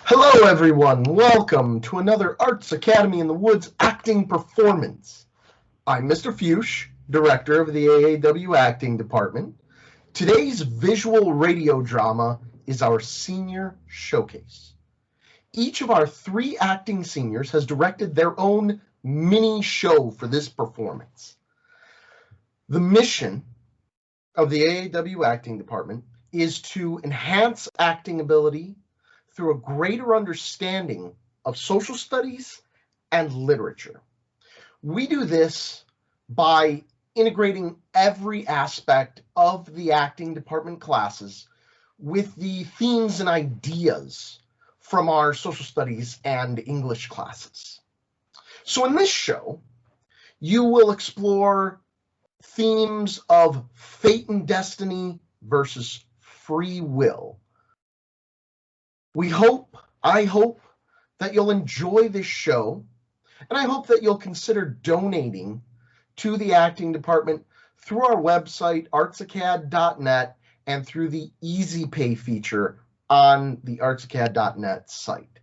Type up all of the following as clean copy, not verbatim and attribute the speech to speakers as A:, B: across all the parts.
A: Hello, everyone. Welcome to another Arts Academy in the Woods acting performance. I'm Mr. Fuchs, director of the AAW acting department. Today's visual radio drama is our senior showcase. Each of our three acting seniors has directed their own mini show for this performance. The mission of the AAW acting department is to enhance acting ability through a greater understanding of social studies and literature. We do this by integrating every aspect of the acting department classes with the themes and ideas from our social studies and English classes. So in this show, you will explore themes of fate and destiny versus free will. I hope that you'll enjoy this show, and I hope that you'll consider donating to the acting department through our website, artsacad.net, and through the Easy Pay feature on the artsacad.net site.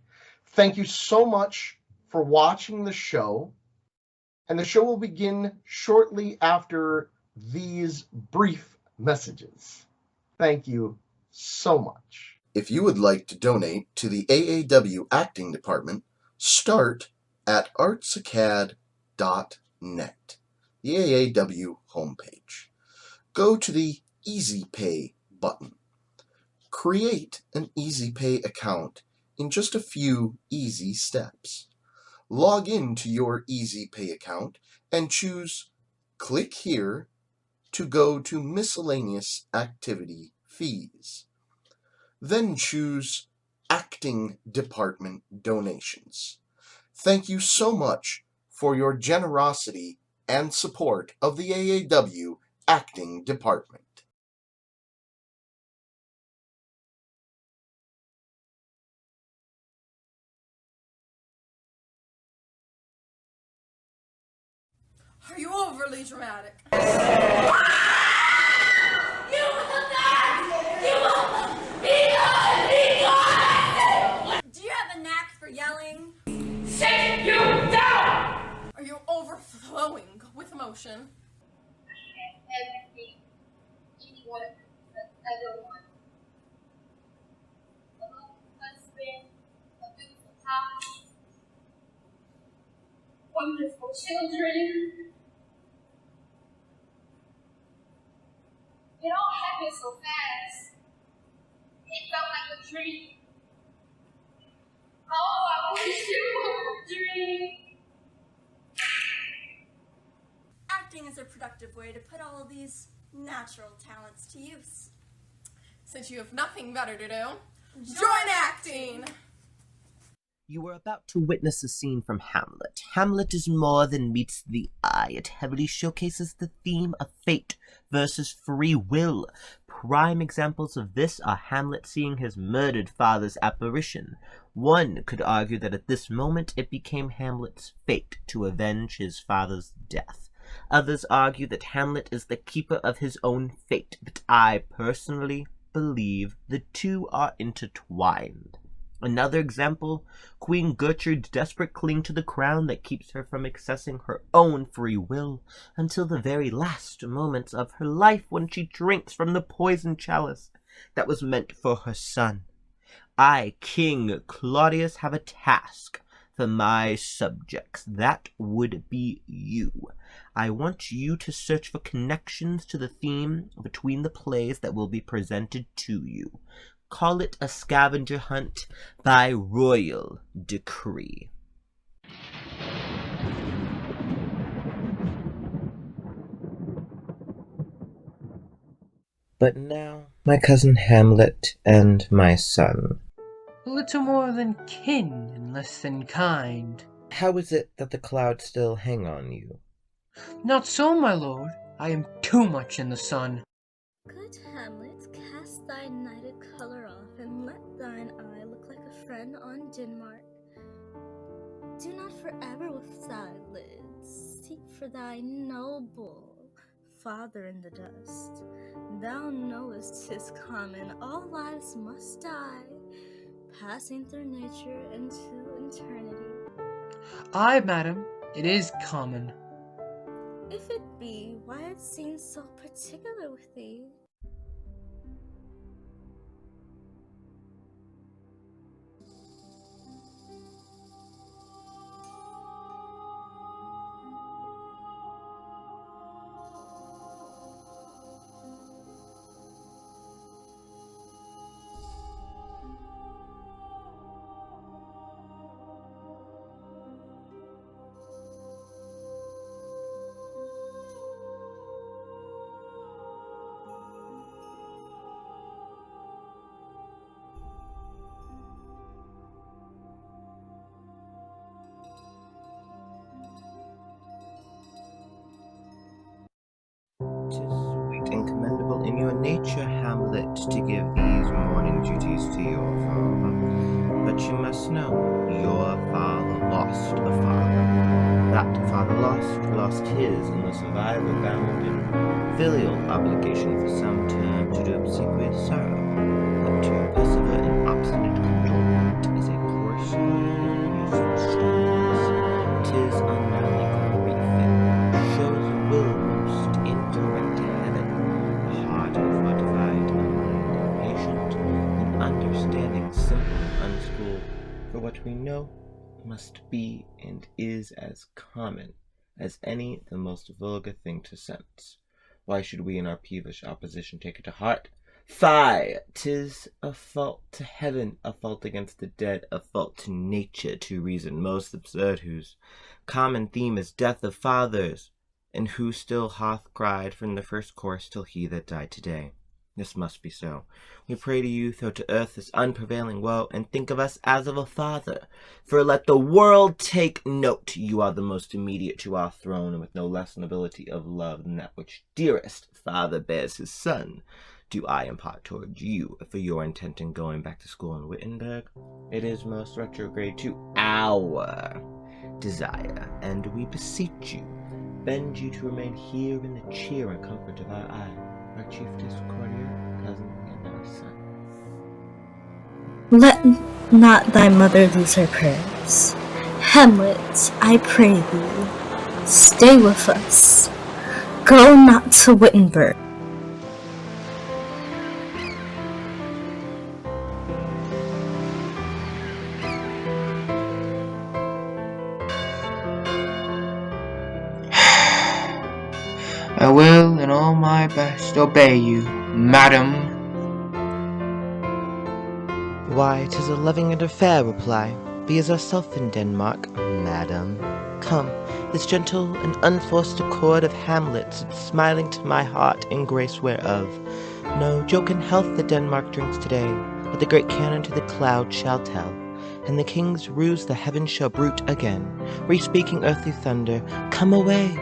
A: Thank you so much for watching the show, and the show will begin shortly after these brief messages. Thank you so much.
B: If you would like to donate to the AAW acting department, start at artsacad.net, the AAW homepage. Go to the Easy Pay button. Create an Easy Pay account in just a few easy steps. Log in to your Easy Pay account and choose Click here to go to Miscellaneous Activity Fees. Then choose Acting Department Donations. Thank you so much for your generosity and support of the AAW Acting Department.
C: Are you overly dramatic?
D: Do you have a knack for yelling?
C: Sit you down! Are you overflowing with emotion?
E: Everything anyone has ever wanted. A loving husband, a beautiful house, wonderful children. It all happened so fast. It felt like a dream. Oh, I wish it were a dream.
D: Acting is a productive way to put all of these natural talents to use.
C: Since you have nothing better to do, join acting!
F: You are about to witness a scene from Hamlet. Hamlet is more than meets the eye. It heavily showcases the theme of fate versus free will. Prime examples of this are Hamlet seeing his murdered father's apparition. One could argue that at this moment it became Hamlet's fate to avenge his father's death. Others argue that Hamlet is the keeper of his own fate, but I personally believe the two are intertwined. Another example, Queen Gertrude's desperate cling to the crown that keeps her from accessing her own free will until the very last moments of her life when she drinks from the poison chalice that was meant for her son. I, King Claudius, have a task for my subjects. That would be you. I want you to search for connections to the theme between the plays that will be presented to you. Call it a scavenger hunt by royal decree. But now, my cousin Hamlet and my son.
G: A little more than kin and less than kind.
F: How is it that the clouds still hang on you?
G: Not so, my lord. I am too much in the sun.
H: Good Hamlet, cast thy nighted colour off, and let thine eye look like a friend on Denmark. Do not forever with thy lids seek for thy noble father in the dust. Thou knowest 'tis common, all lives must die. passing through nature into eternity.
G: Aye, madam, it is common.
H: If it be, why it seems so particular with thee?
F: "'Tis sweet and commendable in your nature, Hamlet, to give these morning duties to your father. But you must know, your father lost a father. That father lost his, and the survivor bound in filial obligation for some term to do obsequious sorrow. But to persevere in obstinate cajolement is a course useful stones. 'Tis unmanly grief, and shows will most incorrect to heaven. A heart fortified, a mind impatient, an understanding simple and unschooled. For what we know must be and is as common as any the most vulgar thing to sense. Why should we in our peevish opposition take it to heart? Fie! 'Tis a fault to heaven, a fault against the dead, a fault to nature, to reason most absurd, whose common theme is death of fathers, and who still hath cried from the first course till he that died today. This must be so. We pray to you, throw to earth this unprevailing woe, and think of us as of a father. For let the world take note, you are the most immediate to our throne, and with no less nobility of love than that which dearest father bears his son, do I impart towards you for your intent in going back to school in Wittenberg. It is most retrograde to our desire, and we beseech you, bend you to remain here in the cheer and comfort of our eye, our chiefest courtier, cousin, and our son.
H: Let not thy mother lose her prayers. Hamlet, I pray thee, stay with us. Go not to Wittenberg.
G: I will, in all my best, obey you, madam.
F: Why, 'tis a loving and a fair reply. Be as ourself in Denmark, madam. Come, this gentle and unforced accord of Hamlet sits smiling to my heart in grace whereof. No joke in health that Denmark drinks today, but the great cannon to the clouds shall tell, and the king's ruse the heavens shall bruit again, re-speaking earthly thunder, come away!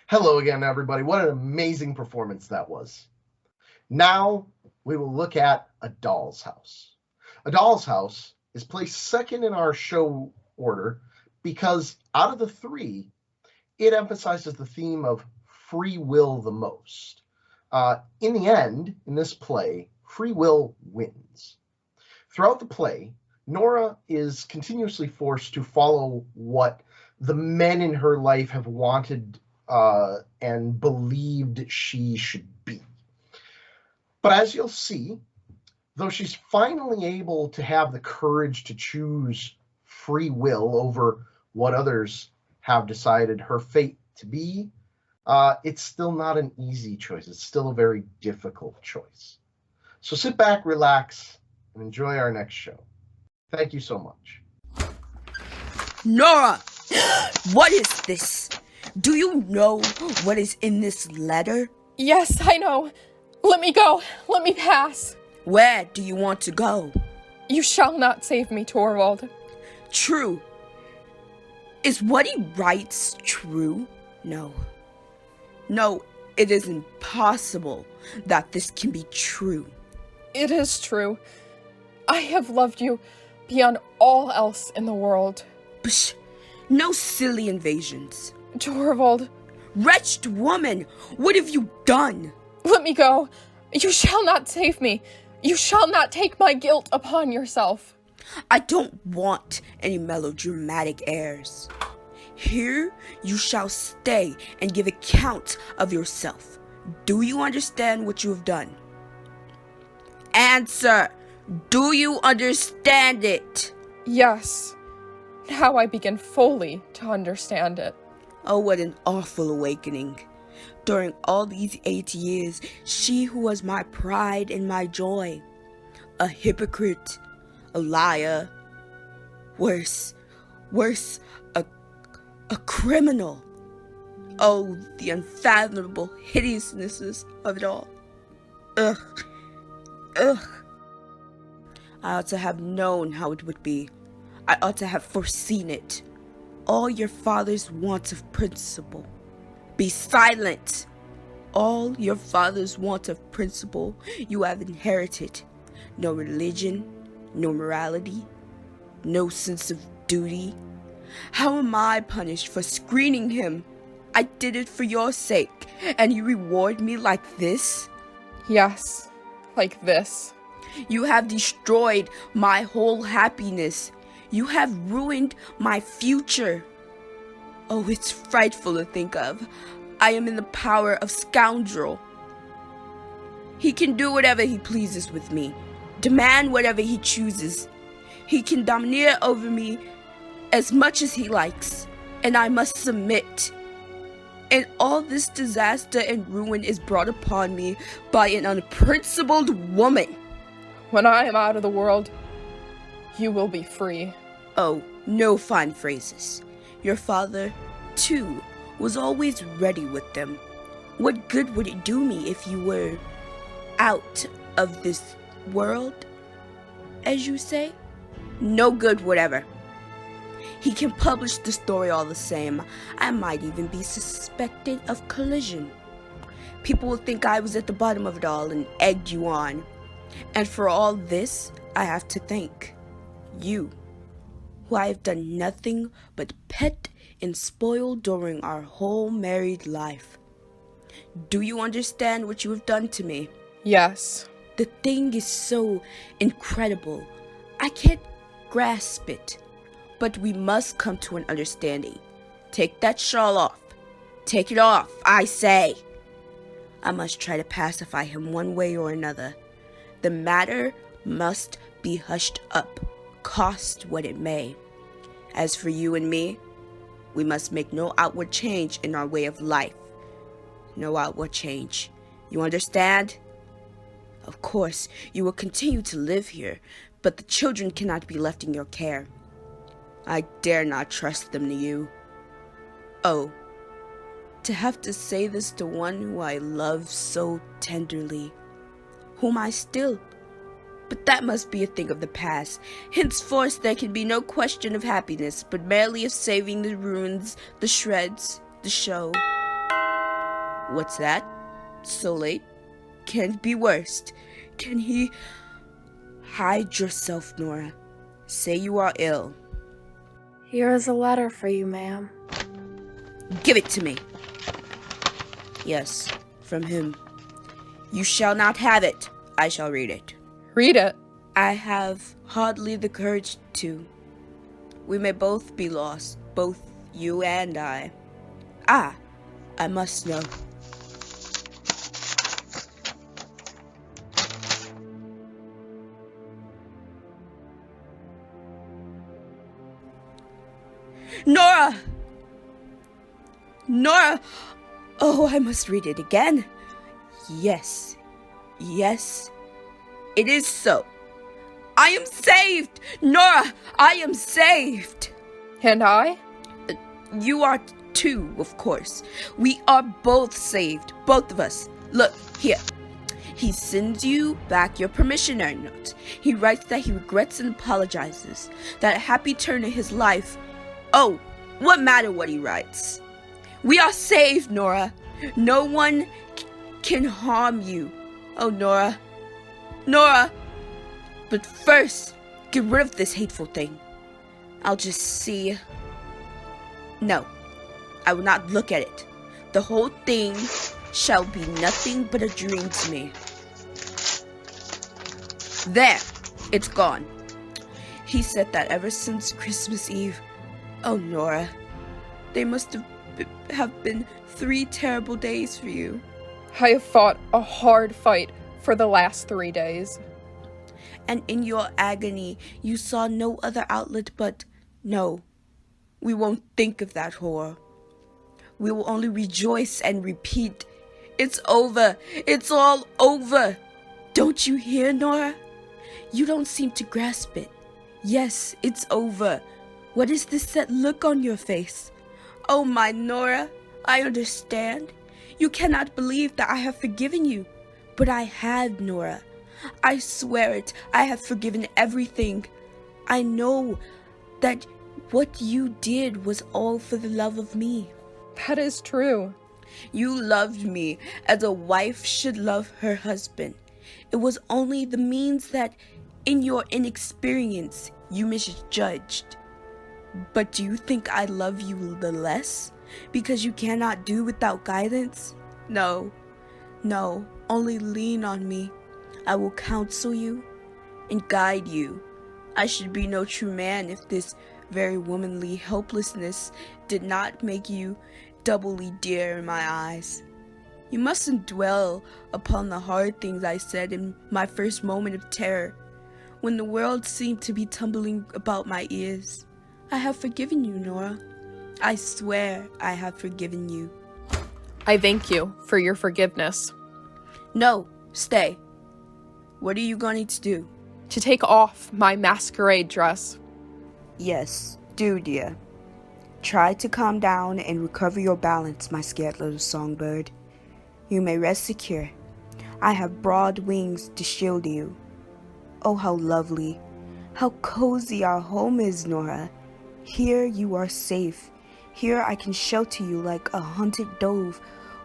A: Hello again, everybody. What an amazing performance that was. Now we will look at A Doll's House. A Doll's House is placed second in our show order because out of the three, it emphasizes the theme of free will the most. In the end, in this play, free will wins. Throughout the play, Nora is continuously forced to follow what the men in her life have wanted and believed she should be. But as you'll see, though she's finally able to have the courage to choose free will over what others have decided her fate to be, it's still not an easy choice. It's still a very difficult choice. So sit back, relax, and enjoy our next show. Thank you so much.
I: Nora! What is this? Do you know what is in this letter?
C: Yes, I know. Let me go. Let me pass.
I: Where do you want to go?
C: You shall not save me, Torvald.
I: True. Is what he writes true? No. No, it is impossible that this can be true.
C: It is true. I have loved you beyond all else in the world.
I: Psh, no silly invasions.
C: Torvald.
I: Wretched woman, what have you done?
C: Let me go. You shall not save me. You shall not take my guilt upon yourself.
I: I don't want any melodramatic airs. Here you shall stay and give account of yourself. Do you understand what you have done? Answer! Do you understand it?
C: Yes. Now I begin fully to understand it.
I: Oh, what an awful awakening. During all these 8 years, she who was my pride and my joy, a hypocrite, a liar, worse, a criminal. Oh, the unfathomable hideousnesses of it all. Ugh. I ought to have known how it would be. I ought to have foreseen it. All your father's wants of principle. Be silent! All your father's want of principle you have inherited. No religion, no morality, no sense of duty. How am I punished for screening him? I did it for your sake, and you reward me like this?
C: Yes, like this.
I: You have destroyed my whole happiness. You have ruined my future. Oh, it's frightful to think of. I am in the power of scoundrel. He can do whatever he pleases with me, demand whatever he chooses. He can domineer over me as much as he likes, and I must submit. And all this disaster and ruin is brought upon me by an unprincipled woman.
C: When I am out of the world, you will be free.
I: Oh, no fine phrases. Your father, too, was always ready with them. What good would it do me if you were out of this world, as you say? No good whatever. He can publish the story all the same. I might even be suspected of collusion. People will think I was at the bottom of it all and egged you on. And for all this, I have to thank you, who I have done nothing but pet and spoil during our whole married life. Do you understand what you have done to me?
C: Yes.
I: The thing is so incredible. I can't grasp it. But we must come to an understanding. Take that shawl off. Take it off, I say. I must try to pacify him one way or another. The matter must be hushed up, cost what it may. As for you and me, we must make no outward change in our way of life. No outward change. You understand? Of course, you will continue to live here, but the children cannot be left in your care. I dare not trust them to you. Oh, to have to say this to one who I love so tenderly, whom I still... But that must be a thing of the past. Henceforth there can be no question of happiness, but merely of saving the ruins, the shreds, the show. What's that? So late? Can't be worse. Can he... Hide yourself, Nora. Say you are ill.
J: Here is a letter for you, ma'am.
I: Give it to me. Yes, from him. You shall not have it. I shall read it.
C: Read it.
I: I have hardly the courage to. We may both be lost, both you and I. Ah, I must know. Nora! Nora! Oh, I must read it again. Yes. Yes. It is so. I am saved! Nora, I am saved!
C: And I?
I: You are too, of course. We are both saved. Both of us. Look, here. He sends you back your permissionary note. He writes that he regrets and apologizes. That a happy turn in his life. Oh, what matter what he writes? We are saved, Nora. No one can harm you. Oh, Nora. Nora! But first, get rid of this hateful thing. I'll just see. No, I will not look at it. The whole thing shall be nothing but a dream to me. There, it's gone. He said that ever since Christmas Eve. Oh, Nora, they must have been 3 terrible days for you.
C: I have fought a hard fight for the last 3 days.
I: And in your agony, you saw no other outlet but, no, we won't think of that horror. We will only rejoice and repeat, it's over, it's all over. Don't you hear, Nora? You don't seem to grasp it. Yes, it's over. What is this set look on your face? Oh, my Nora, I understand. You cannot believe that I have forgiven you. But I have, Nora. I swear it, I have forgiven everything. I know that what you did was all for the love of me.
C: That is true.
I: You loved me as a wife should love her husband. It was only the means that, in your inexperience, you misjudged. But do you think I love you the less because you cannot do without guidance? No, only lean on me. I will counsel you and guide you. I should be no true man if this very womanly helplessness did not make you doubly dear in my eyes. You mustn't dwell upon the hard things I said in my first moment of terror, when the world seemed to be tumbling about my ears. I have forgiven you, Nora. I swear I have forgiven you.
C: I thank you for your forgiveness.
I: No, stay. What are you going to do?
C: To take off my masquerade dress.
I: Yes, do, dear. Try to calm down and recover your balance, my scared little songbird. You may rest secure. I have broad wings to shield you. Oh, how lovely, how cozy our home is, Nora. Here you are safe. Here I can shelter you like a hunted dove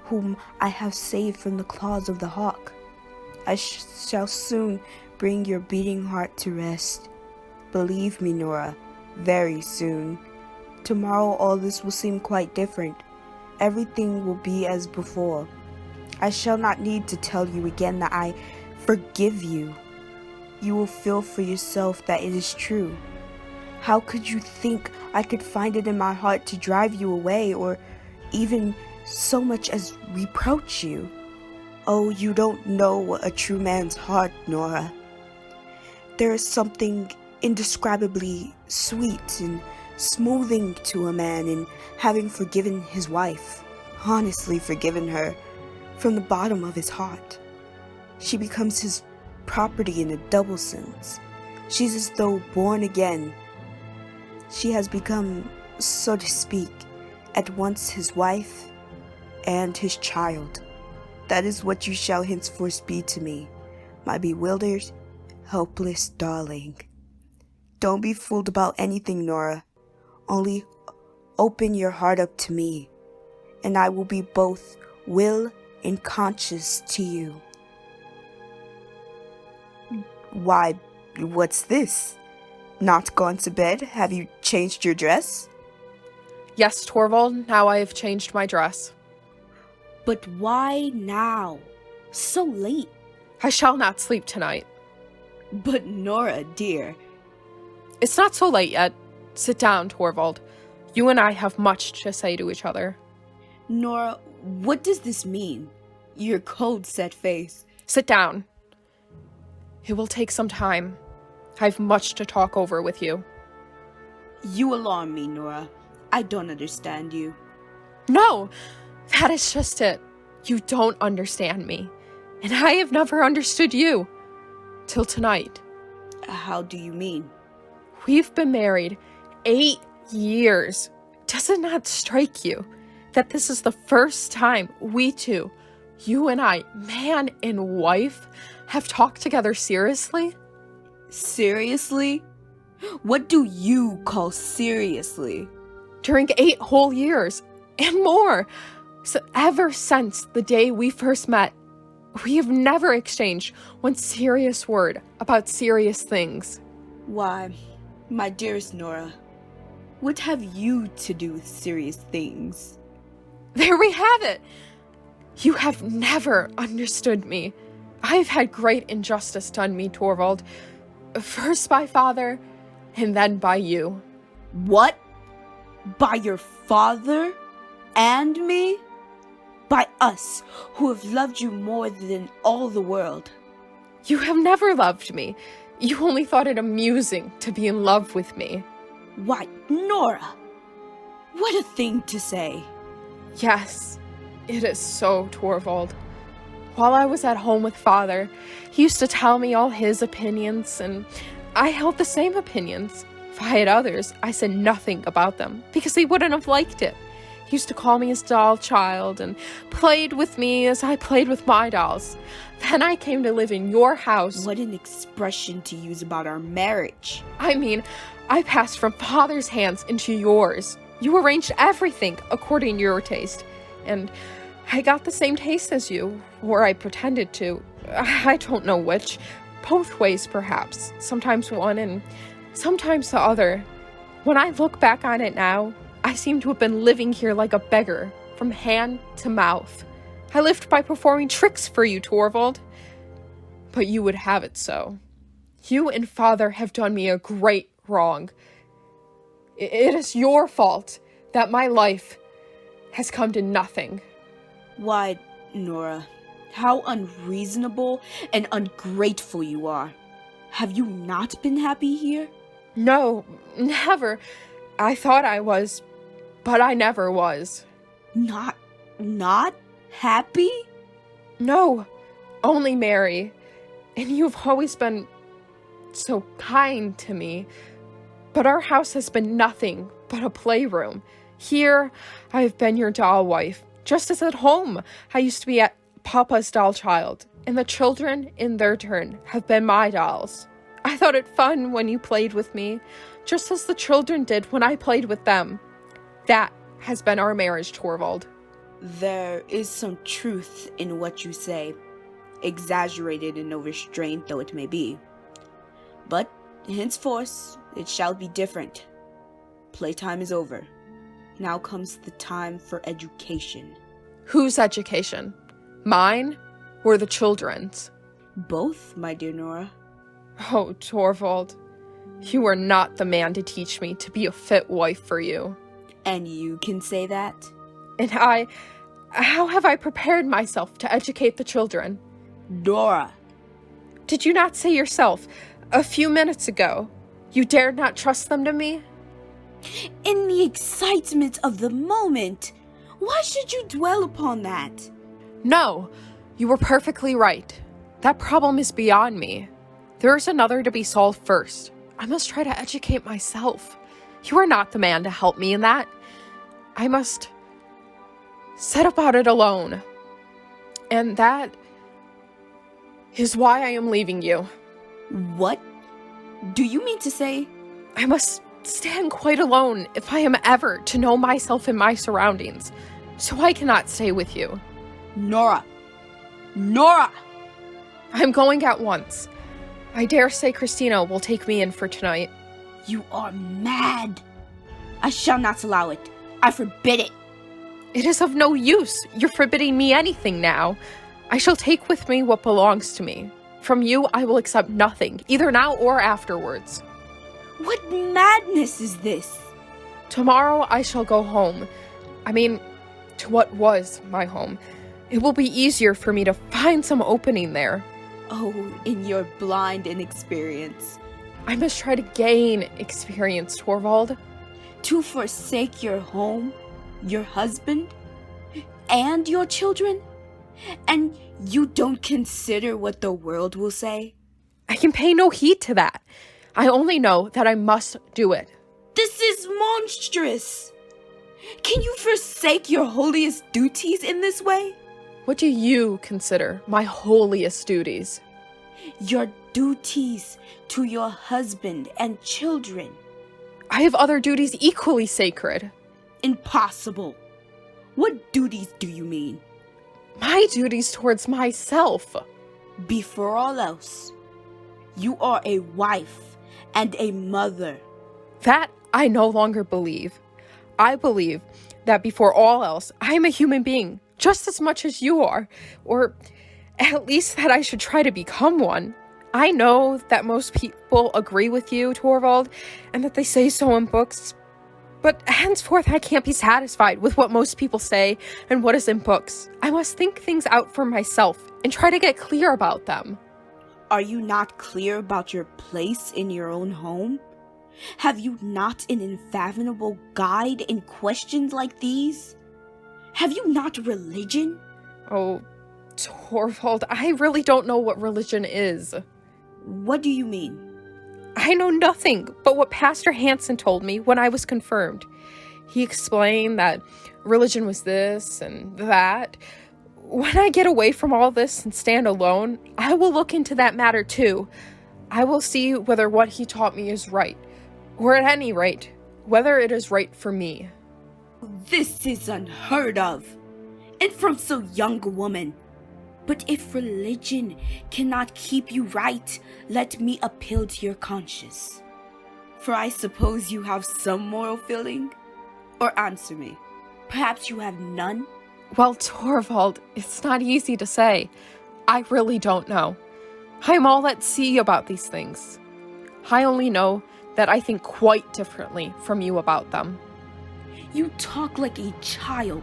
I: whom I have saved from the claws of the hawk. I shall soon bring your beating heart to rest. Believe me, Nora, very soon. Tomorrow all this will seem quite different. Everything will be as before. I shall not need to tell you again that I forgive you. You will feel for yourself that it is true. How could you think I could find it in my heart to drive you away or even so much as reproach you? Oh, you don't know a true man's heart, Nora. There is something indescribably sweet and smoothing to a man in having forgiven his wife, honestly forgiven her, from the bottom of his heart. She becomes his property in a double sense. She's as though born again. She has become, so to speak, at once his wife and his child. That is what you shall henceforth be to me, my bewildered, helpless darling. Don't be fooled about anything, Nora. Only open your heart up to me, and I will be both will and conscious to you. Why, what's this? Not gone to bed? Have you changed your dress?
C: Yes, Torvald, now I have changed my dress.
I: But why now? So late.
C: I shall not sleep tonight.
I: But Nora, dear.
C: It's not so late yet. Sit down, Torvald. You and I have much to say to each other.
I: Nora, what does this mean? Your cold, set face.
C: Sit down. It will take some time. I've much to talk over with you.
I: You alarm me, Nora. I don't understand you.
C: No, that is just it. You don't understand me. And I have never understood you. Till tonight.
I: How do you mean?
C: We've been married 8 years. Does it not strike you that this is the first time we two You and I, man and wife, have talked together seriously?
I: Seriously? What do you call seriously?
C: During 8 whole years, and more. So ever since the day we first met, we have never exchanged one serious word about serious things.
I: Why, my dearest Nora, what have you to do with serious things?
C: There we have it! You have never understood me. I've had great injustice done me, Torvald. First by father, and then by you.
I: What? By your father and me? By us, who have loved you more than all the world.
C: You have never loved me. You only thought it amusing to be in love with me.
I: Why, Nora, what a thing to say.
C: Yes, it is so, Torvald. While I was at home with father, he used to tell me all his opinions, and I held the same opinions. If I had others, I said nothing about them, because he wouldn't have liked it. He used to call me his doll child, and played with me as I played with my dolls. Then I came to live in your house.
I: What an expression to use about our marriage.
C: I mean, I passed from father's hands into yours. You arranged everything according to your taste, and I got the same taste as you, or I pretended to. I don't know which. Both ways, perhaps. Sometimes one and sometimes the other. When I look back on it now, I seem to have been living here like a beggar, from hand to mouth. I lived by performing tricks for you, Torvald. But you would have it so. You and father have done me a great wrong. It is your fault that my life has come to nothing.
I: Why, Nora, how unreasonable and ungrateful you are. Have you not been happy here?
C: No, never. I thought I was, but I never was.
I: Not happy?
C: No, only merry. And you've always been so kind to me. But our house has been nothing but a playroom. Here, I have been your doll wife, just as at home I used to be at Papa's doll child, and the children, in their turn, have been my dolls. I thought it fun when you played with me, just as the children did when I played with them. That has been our marriage, Torvald.
I: There is some truth in what you say, exaggerated and overstrained though it may be. But henceforth, it shall be different. Playtime is over. Now comes the time for education.
C: Whose education? Mine or the children's?
I: Both, my dear Nora.
C: Oh, Torvald, you are not the man to teach me to be a fit wife for you.
I: And you can say that?
C: And how have I prepared myself to educate the children?
I: Nora!
C: Did you not say yourself, a few minutes ago, you dared not trust them to me?
I: In the excitement of the moment, why should you dwell upon that?
C: No, you were perfectly right. That problem is beyond me. There is another to be solved first. I must try to educate myself. You are not the man to help me in that. I must set about it alone. And that is why I am leaving you.
I: What? Do you mean to say?
C: I must stand quite alone if I am ever to know myself and my surroundings. So I cannot stay with you.
I: Nora! Nora!
C: I'm going at once. I dare say Christina will take me in for tonight.
I: You are mad. I shall not allow it. I forbid it.
C: It is of no use. You're forbidding me anything now. I shall take with me what belongs to me. From you, I will accept nothing, either now or afterwards.
I: What madness is this?
C: Tomorrow I shall go home. I mean, to what was my home. It will be easier for me to find some opening there.
I: Oh, in your blind inexperience.
C: I must try to gain experience, Torvald.
I: To forsake your home, your husband, and your children? And you don't consider what the world will say?
C: I can pay no heed to that. I only know that I must do it.
I: This is monstrous! Can you forsake your holiest duties in this way?
C: What do you consider my holiest duties?
I: Your duties to your husband and children.
C: I have other duties equally sacred.
I: Impossible. What duties do you mean?
C: My duties towards myself.
I: Before all else, you are a wife and a mother.
C: That I no longer believe. I believe that before all else, I am a human being, just as much as you are, or at least that I should try to become one. I know that most people agree with you, Torvald, and that they say so in books, but henceforth I can't be satisfied with what most people say and what is in books. I must think things out for myself and try to get clear about them.
I: Are you not clear about your place in your own home? Have you not an unfathomable guide in questions like these? Have you not religion?
C: Oh, Torvald, I really don't know what religion is.
I: What do you mean?
C: I know nothing but what Pastor Hansen told me when I was confirmed. He explained that religion was this and that. When I get away from all this and stand alone, I will look into that matter too. I will see whether what he taught me is right, or at any rate, whether it is right for me.
I: This is unheard of, and from so young a woman. But if religion cannot keep you right, let me appeal to your conscience. For I suppose you have some moral feeling? Or answer me, perhaps you have none?
C: Well, Torvald, it's not easy to say. I really don't know. I'm all at sea about these things. I only know that I think quite differently from you about them.
I: You talk like a child.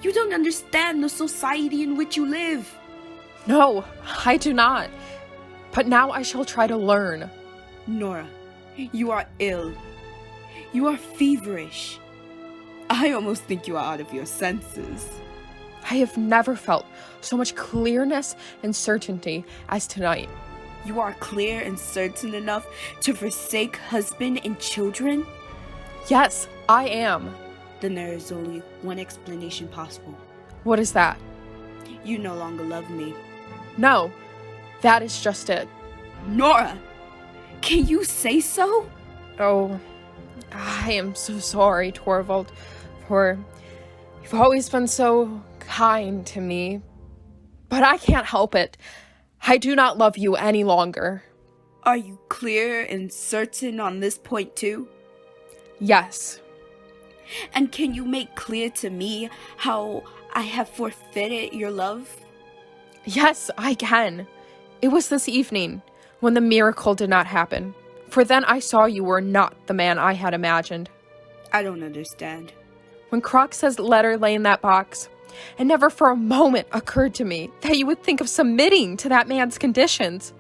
I: You don't understand the society in which you live.
C: No, I do not. But now I shall try to learn.
I: Nora, you are ill. You are feverish. I almost think you are out of your senses.
C: I have never felt so much clearness and certainty as tonight.
I: You are clear and certain enough to forsake husband and children?
C: Yes, I am.
I: Then there is only one explanation possible.
C: What is that?
I: You no longer love me.
C: No, that is just it.
I: Nora, can you say so?
C: Oh, I am so sorry, Torvald, for you've always been so kind to me. But I can't help it. I do not love you any longer.
I: Are you clear and certain on this point too?
C: Yes.
I: And can you make clear to me how I have forfeited your love?
C: Yes, I can. It was this evening when the miracle did not happen. For then I saw you were not the man I had imagined.
I: I don't understand.
C: When Crox's letter lay in that box, it never for a moment occurred to me that you would think of submitting to that man's conditions.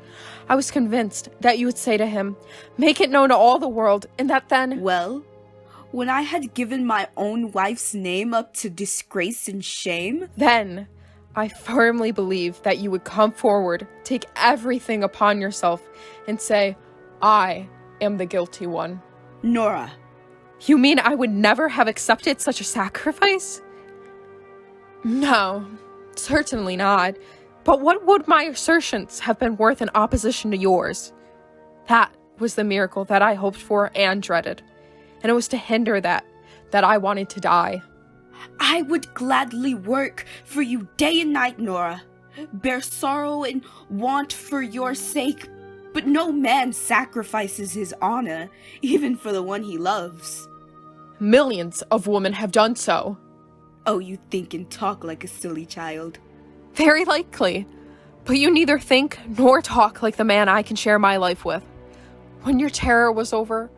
C: I was convinced that you would say to him, make it known to all the world, and that then...
I: Well, when I had given my own wife's name up to disgrace and shame...
C: Then I firmly believed that you would come forward, take everything upon yourself, and say, I am the guilty one.
I: Nora.
C: You mean I would never have accepted such a sacrifice? No, certainly not. But what would my assertions have been worth in opposition to yours? That was the miracle that I hoped for and dreaded. And it was to hinder that I wanted to die.
I: I would gladly work for you day and night, Nora. Bear sorrow and want for your sake. But no man sacrifices his honor, even for the one he loves.
C: Millions of women have done so.
I: Oh, you think and talk like a silly child.
C: Very likely. But you neither think nor talk like the man I can share my life with. When your terror was over,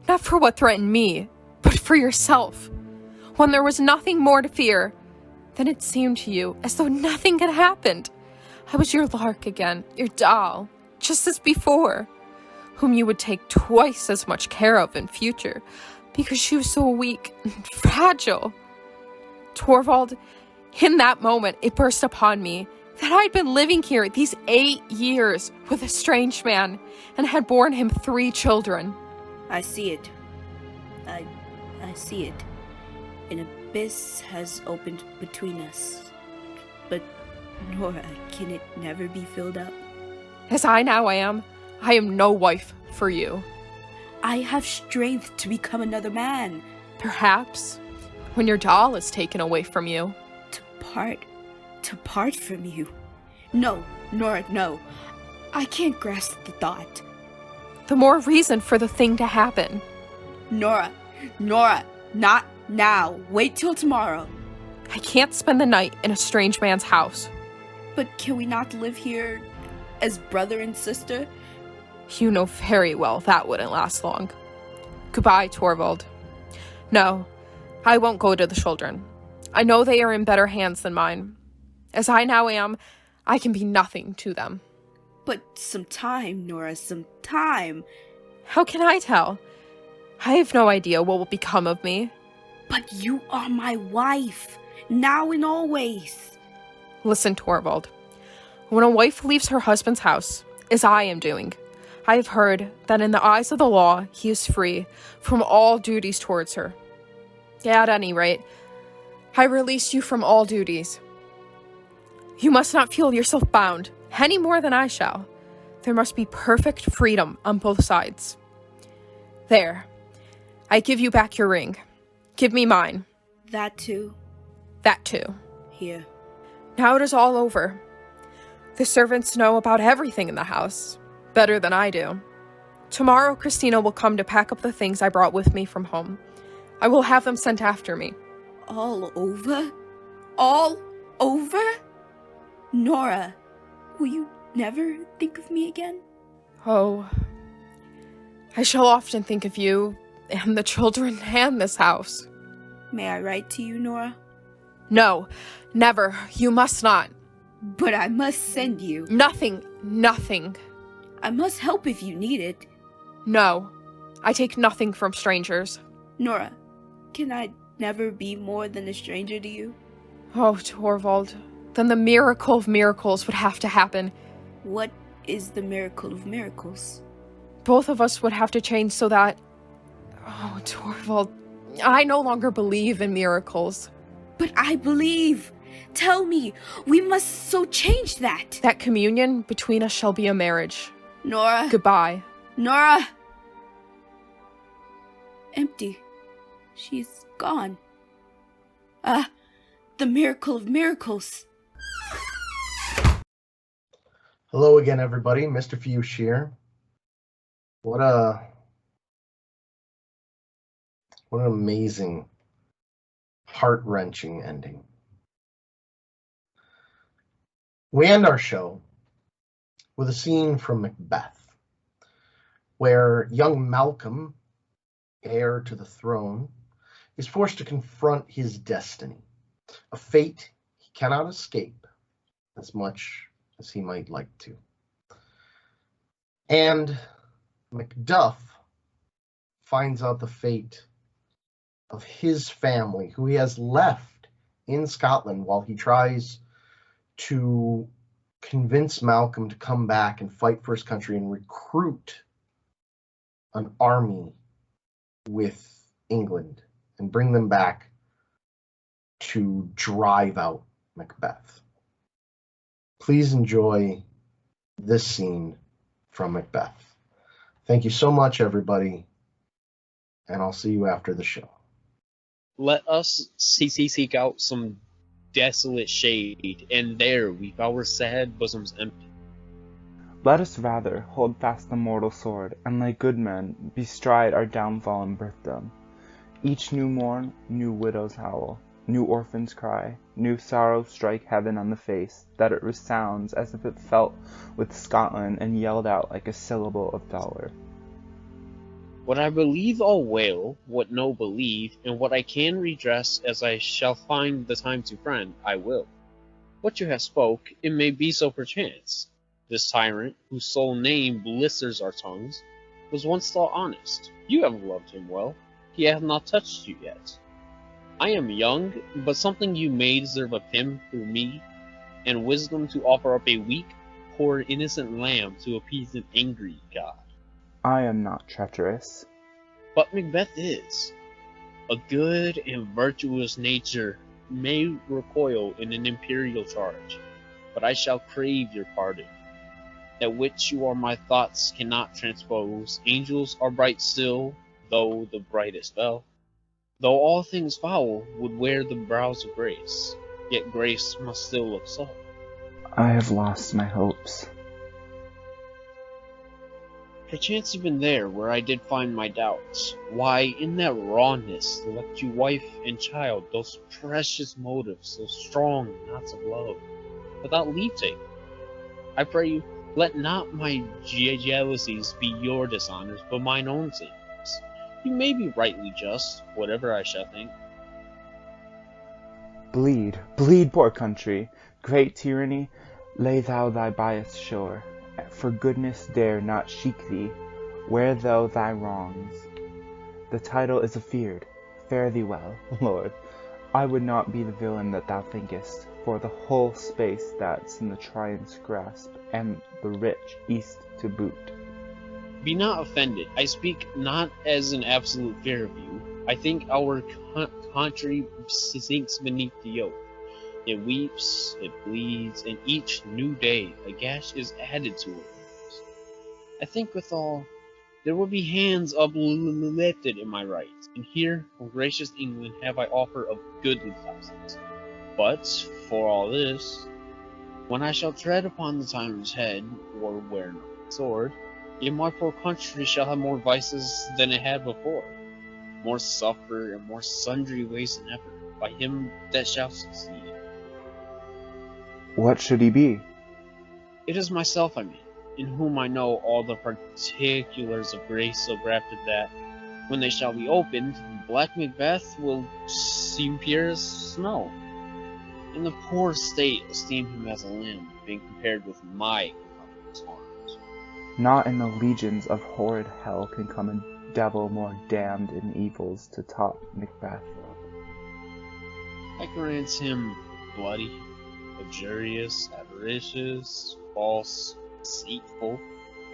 C: not for what threatened me, but for yourself. When there was nothing more to fear, then it seemed to you as though nothing had happened. I was your lark again, your doll, just as before, whom you would take twice as much care of in future, because she was so weak and fragile. Torvald, in that moment, it burst upon me that I'd been living here these 8 years with a strange man and had borne him 3 children.
I: I see it. I see it. An abyss has opened between us. But, Nora, can it never be filled up?
C: As I now am, I am no wife for you.
I: I have strength to become another man.
C: Perhaps when your doll is taken away from you.
I: To part from you. No, Nora, no. I can't grasp the thought.
C: The more reason for the thing to happen.
I: Nora, not now. Wait till tomorrow.
C: I can't spend the night in a strange man's house.
I: But can we not live here as brother and sister?
C: You know very well that wouldn't last long. Goodbye, Torvald. No, I won't go to the children. I know they are in better hands than mine. As I now am, I can be nothing to them.
I: But some time, Nora, some time.
C: How can I tell? I have no idea what will become of me.
I: But you are my wife, now and always.
C: Listen, Torvald. When a wife leaves her husband's house, as I am doing, I have heard that in the eyes of the law, he is free from all duties towards her. At any rate, I release you from all duties. You must not feel yourself bound, any more than I shall. There must be perfect freedom on both sides. There. I give you back your ring. Give me mine.
I: That too.
C: That too.
I: Here.
C: Now it is all over. The servants know about everything in the house, better than I do. Tomorrow Christina will come to pack up the things I brought with me from home. I will have them sent after me.
I: All over? All over? Nora, will you never think of me again?
C: Oh, I shall often think of you, and the children, and this house.
I: May I write to you, Nora?
C: No, never. You must not.
I: But I must send you.
C: Nothing.
I: I must help if you need it.
C: No, I take nothing from strangers.
I: Nora, can I never be more than a stranger to you?
C: Oh, Torvald, then the miracle of miracles would have to happen.
I: What is the miracle of miracles?
C: Both of us would have to change so that... Oh, Torvald, I no longer believe in miracles.
I: But I believe. Tell me, we must so change that.
C: That communion between us shall be a marriage.
I: Nora.
C: Goodbye.
I: Nora. Empty. She's gone. The miracle of miracles.
A: Hello again, everybody. Mr. Fuchs here. What an amazing, heart-wrenching ending. We end our show with a scene from Macbeth, where young Malcolm, heir to the throne, is forced to confront his destiny, a fate he cannot escape as much as he might like to. And Macduff finds out the fate of his family, who he has left in Scotland while he tries to convince Malcolm to come back and fight for his country and recruit an army with England and bring them back to drive out Macbeth. Please enjoy this scene from Macbeth. Thank you so much, everybody, and I'll see you after the show.
K: Let us seek out some desolate shade, and there weep our sad bosoms empty.
L: Let us rather hold fast the mortal sword, and like good men bestride our downfall and birthdom. Each new morn, new widow's howl, new orphan's cry, new sorrow strike heaven on the face, that it resounds as if it felt with Scotland and yelled out like a syllable of dolor.
K: What I believe I'll wail, what no believe, and what I can redress as I shall find the time to friend, I will. What you have spoke, it may be so perchance. This tyrant, whose sole name blisters our tongues, was once thought honest. You have loved him well, he hath not touched you yet. I am young, but something you may deserve of him through me, and wisdom to offer up a weak, poor innocent lamb to appease an angry God.
L: I am not treacherous.
K: But Macbeth is. A good and virtuous nature may recoil in an imperial charge, but I shall crave your pardon. That which you are my thoughts cannot transpose. Angels are bright still, though the brightest fell. Though all things foul would wear the brows of grace, yet grace must still look so.
L: I have lost my hopes.
K: Perchance even there where I did find my doubts, why in that rawness left you wife and child, those precious motives, those strong knots of love, without leave taking? I pray you, let not my jealousies be your dishonors, but mine own sins. You may be rightly just, whatever I shall think.
L: Bleed, bleed, poor country! Great tyranny, lay thou thy bias sure. For goodness dare not sheik thee, wear thou thy wrongs. The title is afeard. Fare thee well, Lord. I would not be the villain that thou thinkest, for the whole space that's in the tyrant's grasp, and the rich east to boot.
K: Be not offended. I speak not as an absolute fear of you. I think our country sinks beneath the yoke. It weeps, it bleeds, and each new day a gash is added to it. I think withal there will be hands uplifted in my rights, and here, O gracious England, have I offer of goodly thousands. But for all this, when I shall tread upon the tyrant's head, or wear no sword, yet my poor country shall have more vices than it had before, more suffer and more sundry ways than ever, by him that shall succeed.
L: What should he be?
K: It is myself I mean, in whom I know all the particulars of grace so grafted that, when they shall be opened, Black Macbeth will seem pure as snow. In the poor state esteem him as a limb, being compared with my harms.
L: Not in the legions of horrid hell can come a devil more damned in evils to top Macbeth.
K: I grant him bloody, luxurious, avaricious, false, deceitful,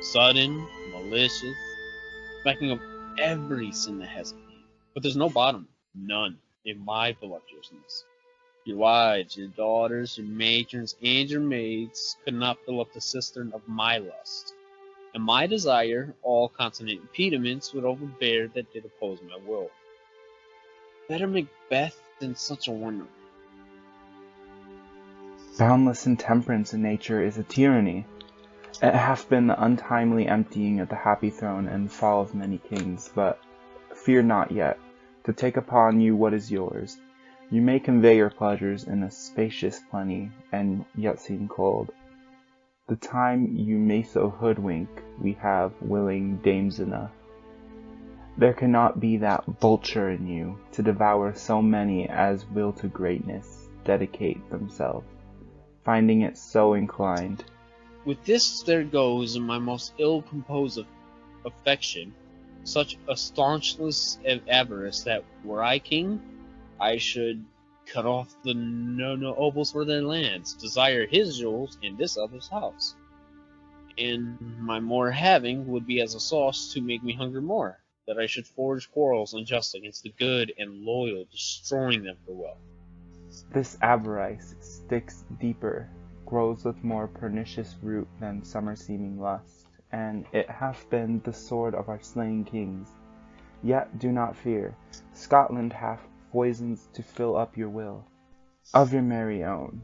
K: sudden, malicious, smacking of every sin that has a name. But there's no bottom, none, in my voluptuousness. Your wives, your daughters, your matrons, and your maids could not fill up the cistern of my lust. And my desire, all consonant impediments would overbear that did oppose my will. Better Macbeth than such a wonder.
L: Boundless intemperance in nature is a tyranny. It hath been the untimely emptying of the happy throne and fall of many kings, but fear not yet, to take upon you what is yours. You may convey your pleasures in a spacious plenty, and yet seem cold. The time you may so hoodwink, we have willing dames enough. There cannot be that vulture in you, to devour so many as will to greatness dedicate themselves, finding it so inclined.
K: With this there goes in my most ill-composed affection, such a staunchness of avarice that, were I king, I should cut off the nobles for their lands, desire his jewels in this other's house. And my more having would be as a sauce to make me hunger more, that I should forge quarrels unjust against the good and loyal, destroying them for wealth.
L: This avarice sticks deeper, grows with more pernicious root than summer-seeming lust, and it hath been the sword of our slain kings. Yet do not fear, Scotland hath poisons to fill up your will, of your merry own.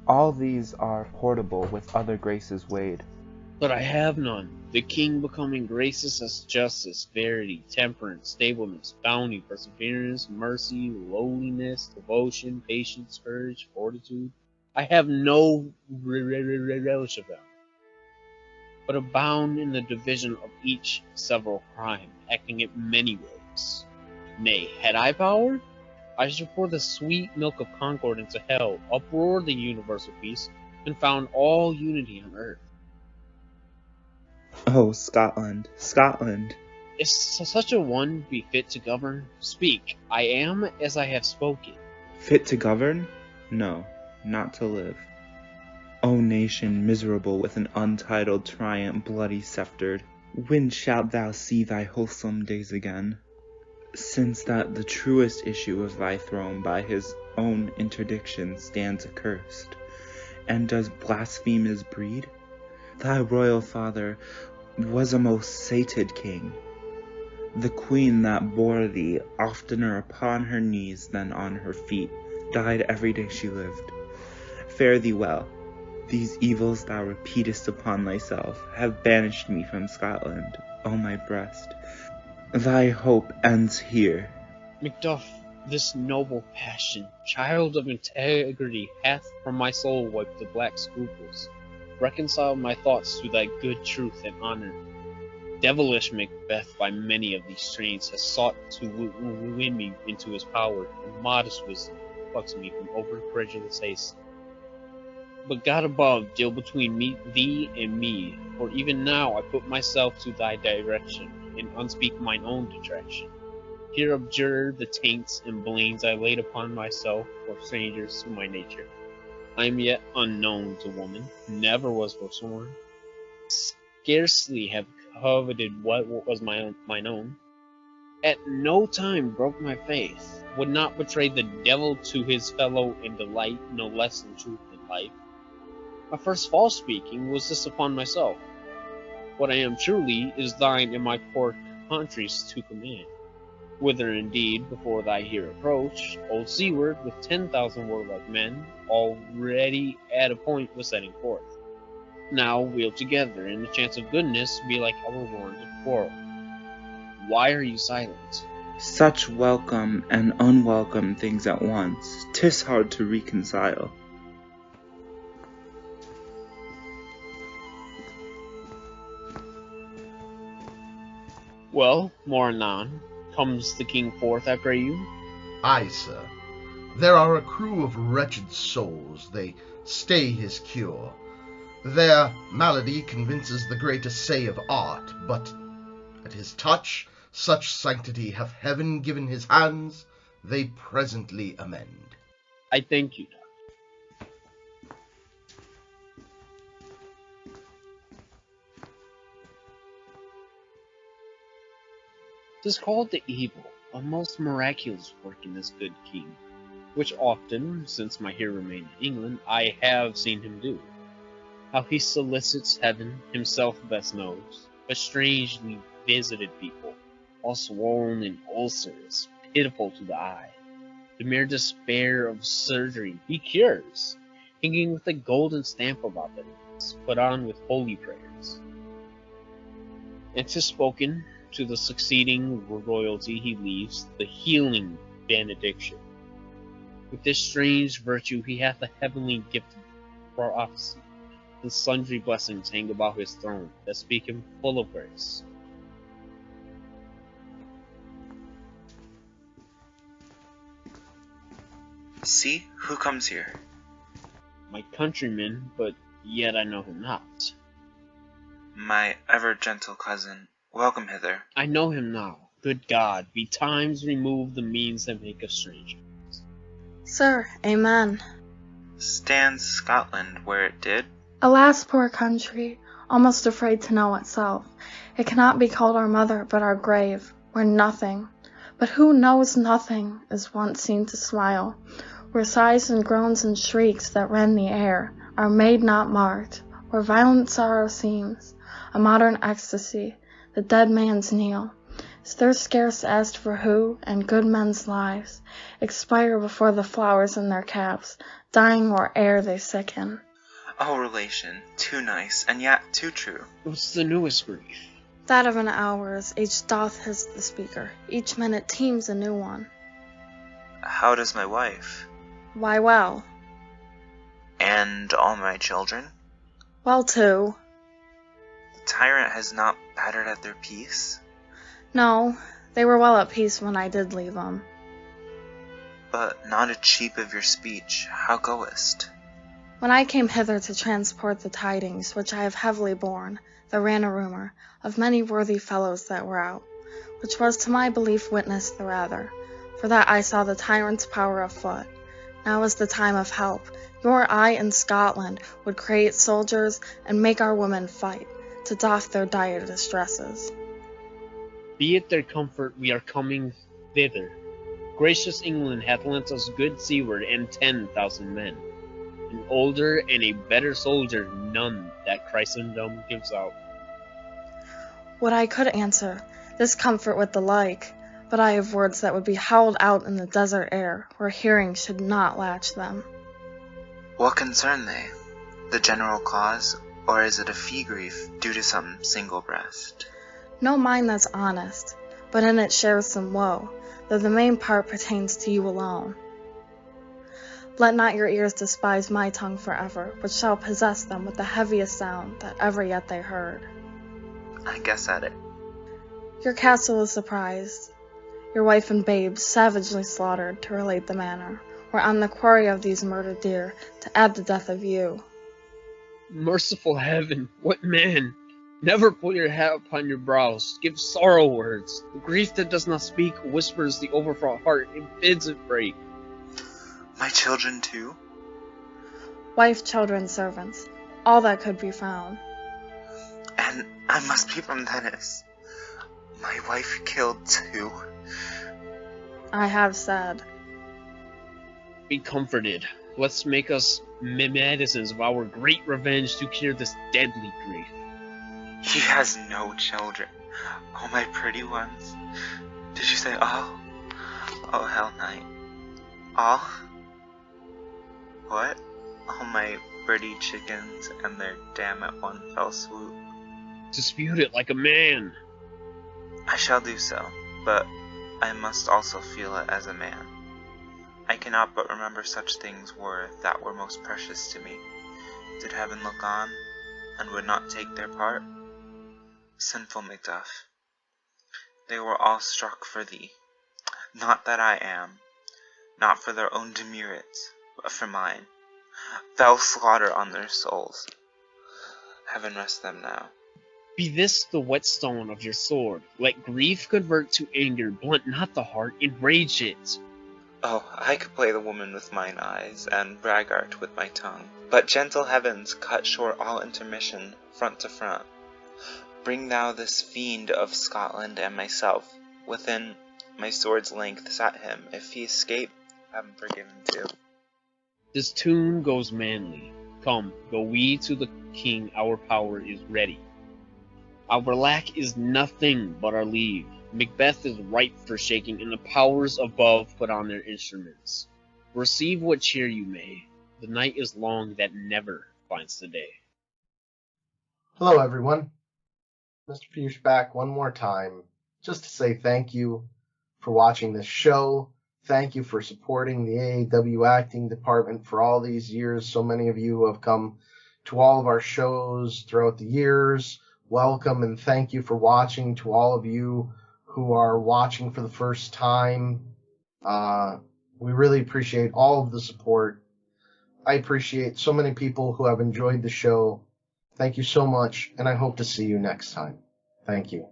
L: All these are portable with other graces weighed.
K: But I have none, the king becoming graces as justice, verity, temperance, stableness, bounty, perseverance, mercy, lowliness, devotion, patience, courage, fortitude. I have no relish of them, but abound in the division of each several crime, acting in many ways. Nay, had I power, I should pour the sweet milk of concord into hell, uproar the universal peace, and found all unity on earth.
L: Oh, Scotland, Scotland!
K: Is such a one be fit to govern? Speak, I am as I have spoken.
L: Fit to govern? No, not to live. O nation miserable with an untitled tyrant bloody sceptred, when shalt thou see thy wholesome days again? Since that the truest issue of thy throne by his own interdiction stands accursed. And does blasphemers breed? Thy royal father was a most sated king. The queen that bore thee, oftener upon her knees than on her feet, died every day she lived. Fare thee well. These evils thou repeatest upon thyself have banished me from Scotland, O my breast. Thy hope ends here.
K: Macduff, this noble passion, child of integrity, hath from my soul wiped the black scruples, reconciled my thoughts to thy good truth and honor. Devilish Macbeth by many of these strains has sought to win me into his power, and modest wisdom plucks me from over-credulous haste. But God above, deal between thee and me, for even now I put myself to thy direction, and unspeak mine own detraction. Here abjure the taints and blames I laid upon myself for strangers to my nature. I am yet unknown to woman, never was forsworn, scarcely have coveted what was mine own. At no time broke my faith, would not betray the devil to his fellow in delight, no less in truth than life. My first false speaking was this upon myself. What I am truly is thine and my poor country's to command. Whither indeed, before thy here approach, old Seaward, with 10,000 warlike men, already at a point was setting forth. Now we'll together, in the chance of goodness, be like our wont of quarrel. Why are you silent?
L: Such welcome and unwelcome things at once, 'tis hard to reconcile.
K: Well, more anon. Comes the king forth, I pray you?
A: Aye, sir. There are a crew of wretched souls, they stay his cure. Their malady convinces the great assay of art, but at his touch, such sanctity hath heaven given his hands, they presently amend.
K: I thank you, Doctor. 'Tis called the evil, a most miraculous work in this good king, which often, since my here remain in England, I have seen him do. How he solicits heaven, himself best knows, but strangely visited people, all swollen and ulcers, pitiful to the eye. The mere despair of surgery he cures, hanging with a golden stamp about their necks, put on with holy prayers. And 'tis spoken, to the succeeding royalty he leaves the healing benediction. With this strange virtue he hath a heavenly gift of prophecy, and sundry blessings hang about his throne that speak him full of grace.
G: See, who comes here?
K: My countryman, but yet I know him not.
G: My ever-gentle cousin, welcome hither.
K: I know him now. Good God, be times remove the means that make us strangers.
J: Sir, amen.
G: Stands Scotland where it did?
J: Alas, poor country, almost afraid to know itself. It cannot be called our mother, but our grave, where nothing, but who knows nothing, is once seen to smile, where sighs and groans and shrieks that rend the air are made not marked, where violent sorrow seems a modern ecstasy, the dead man's kneel. Is there scarce asked for who, and good men's lives, expire before the flowers in their caps, dying or ere they sicken?
G: Oh, relation, too nice, and yet too true.
K: What's the newest grief?
J: That of an hour, as age doth hiss the speaker. Each minute teems a new one.
G: How does my wife?
J: Why, well.
G: And all my children?
J: Well, too.
G: The tyrant has not battered at their peace?
J: No, they were well at peace when I did leave them.
G: But not a cheap of your speech, how goest?
J: When I came hither to transport the tidings, which I have heavily borne, there ran a rumour of many worthy fellows that were out, which was to my belief witnessed the rather, for that I saw the tyrant's power afoot. Now is the time of help. Your eye in Scotland would create soldiers and make our women fight, to doff their dire distresses.
K: Be it their comfort we are coming thither. Gracious England hath lent us good seaward and 10,000 men. An older and a better soldier none that Christendom gives out.
J: What I could answer, this comfort with the like, but I have words that would be howled out in the desert air, where hearing should not latch them.
G: What concern they? The general cause, or is it a fee grief due to some single breast?
J: No mind that's honest, but in it shares some woe, though the main part pertains to you alone. Let not your ears despise my tongue forever, which shall possess them with the heaviest sound that ever yet they heard.
G: I guess at it.
J: Your castle is surprised, your wife and babes savagely slaughtered to relate the manner, were on the quarry of these murdered deer, to add the death of you.
K: Merciful heaven, what man? Never put your hat upon your brows, give sorrow words. The grief that does not speak whispers the overfraught heart, and bids it break.
G: My children too?
J: Wife, children, servants, all that could be found.
G: And I must be from Venice. My wife killed too?
J: I have said.
K: Be comforted. Let's make us medicines of our great revenge to cure this deadly grief.
G: He has no children. All my pretty ones. Did you say all? Oh, hell night. All? What? All my pretty chickens and their dam at one fell swoop.
K: Dispute it like a man.
G: I shall do so, but I must also feel it as a man. I cannot but remember such things were that were most precious to me. Did heaven look on, and would not take their part? Sinful Macduff, they were all struck for thee. Not that I am, not for their own demerits, but for mine. Fell slaughter on their souls. Heaven rest them now.
K: Be this the whetstone of your sword. Let grief convert to anger, blunt not the heart, enrage it.
G: Oh, I could play the woman with mine eyes, and braggart with my tongue. But gentle heavens, cut short all intermission, front to front. Bring thou this fiend of Scotland and myself within my sword's length at him. If he escape, have him forgiven too.
K: This tune goes manly. Come, go we to the king, our power is ready. Our lack is nothing but our leave. Macbeth is ripe for shaking, and the powers above put on their instruments. Receive what cheer you may. The night is long that never finds the day.
A: Hello, everyone. Mr. Fuchs back one more time, just to say thank you for watching this show. Thank you for supporting the AAW acting department for all these years. So many of you have come to all of our shows throughout the years. Welcome and thank you for watching. To all of you who are watching for the first time, we really appreciate all of the support. I appreciate so many people who have enjoyed the show. Thank you so much, and I hope to see you next time. Thank you.